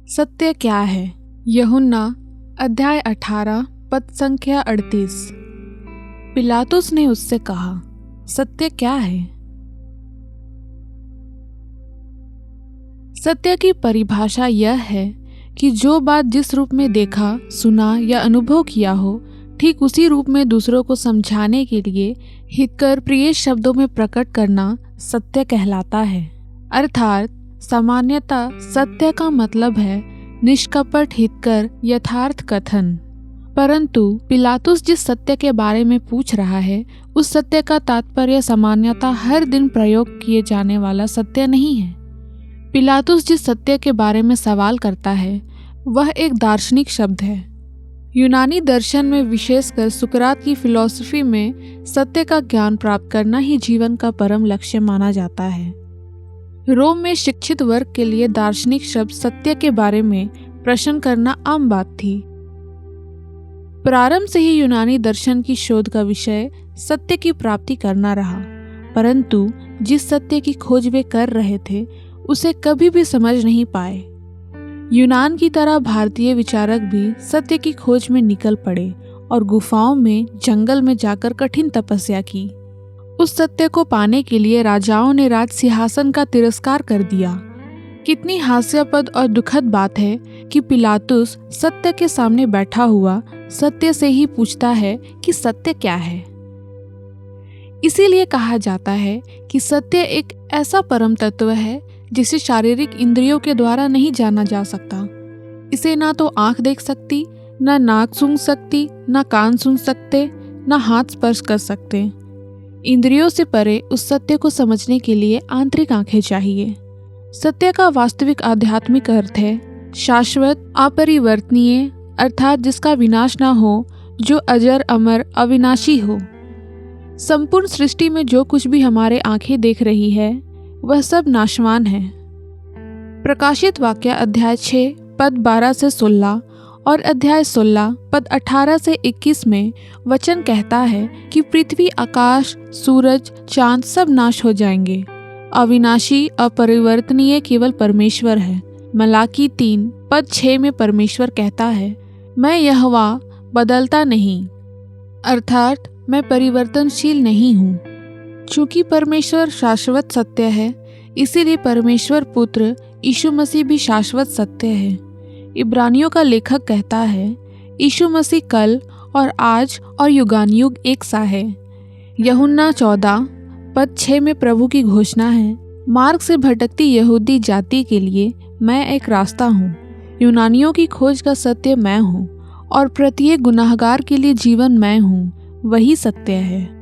सत्य क्या है? यूहन्ना अध्याय 18 पद संख्या 38। पिलातुस ने उससे कहा, सत्य क्या है? सत्य की परिभाषा यह है कि जो बात जिस रूप में देखा, सुना या अनुभव किया हो, ठीक उसी रूप में दूसरों को समझाने के लिए हितकर प्रिय शब्दों में प्रकट करना सत्य कहलाता है। अर्थात सामान्यतः सत्य का मतलब है निष्कपट हितकर यथार्थ कथन। परंतु पिलातुस जिस सत्य के बारे में पूछ रहा है, उस सत्य का तात्पर्य सामान्यतः हर दिन प्रयोग किए जाने वाला सत्य नहीं है। पिलातुस जिस सत्य के बारे में सवाल करता है वह एक दार्शनिक शब्द है। यूनानी दर्शन में, विशेषकर सुकरात की फिलॉसफी में, सत्य का ज्ञान प्राप्त करना ही जीवन का परम लक्ष्य माना जाता है। रोम में शिक्षित वर्ग के लिए दार्शनिक शब्द सत्य के बारे में प्रश्न करना आम बात थी। प्रारंभ से ही यूनानी दर्शन की शोध का विषय सत्य की प्राप्ति करना रहा, परंतु जिस सत्य की खोज वे कर रहे थे उसे कभी भी समझ नहीं पाए। यूनान की तरह भारतीय विचारक भी सत्य की खोज में निकल पड़े और गुफाओं में, जंगल में जाकर कठिन तपस्या की। उस सत्य को पाने के लिए राजाओं ने राज सिंहासन का तिरस्कार कर दिया। कितनी हास्यास्पद और दुखद बात है कि पिलातुस सत्य के सामने बैठा हुआ सत्य से ही पूछता है कि सत्य क्या है। इसीलिए कहा जाता है कि सत्य एक ऐसा परम तत्व है जिसे शारीरिक इंद्रियों के द्वारा नहीं जाना जा सकता। इसे ना तो आंख देख सकती, ना नाक सूंघ सकती, ना कान सुन सकते, ना हाथ स्पर्श कर सकते। इंद्रियों से परे उस सत्य को समझने के लिए आंतरिक आंखें चाहिए। सत्य का वास्तविक आध्यात्मिक अर्थ है शाश्वत, अपरिवर्तनीय, अर्थात जिसका विनाश ना हो, जो अजर, अमर, अविनाशी हो। संपूर्ण सृष्टि में जो कुछ भी हमारे आंखें देख रही है वह सब नाशवान है। प्रकाशित वाक्य अध्याय 6 पद 12 से 16 और अध्याय 16 पद 18 से 21 में वचन कहता है कि पृथ्वी, आकाश, सूरज, चांद सब नाश हो जाएंगे। अविनाशी, अपरिवर्तनीय केवल परमेश्वर है। मलाकी 3 पद 6 में परमेश्वर कहता है, मैं यहोवा बदलता नहीं, अर्थात मैं परिवर्तनशील नहीं हूँ। चूंकि परमेश्वर शाश्वत सत्य है, इसीलिए परमेश्वर पुत्र यीशु मसीह भी शाश्वत सत्य है। इब्रानियों का लेखक कहता है, यीशु मसीह कल और आज और युगानुयुग एक सा है। यूहन्ना 14 पद 6 में प्रभु की घोषणा है, मार्ग से भटकती यहूदी जाति के लिए मैं एक रास्ता हूँ। यूनानियों की खोज का सत्य मैं हूँ और प्रत्येक गुनाहगार के लिए जीवन मैं हूँ। वही सत्य है।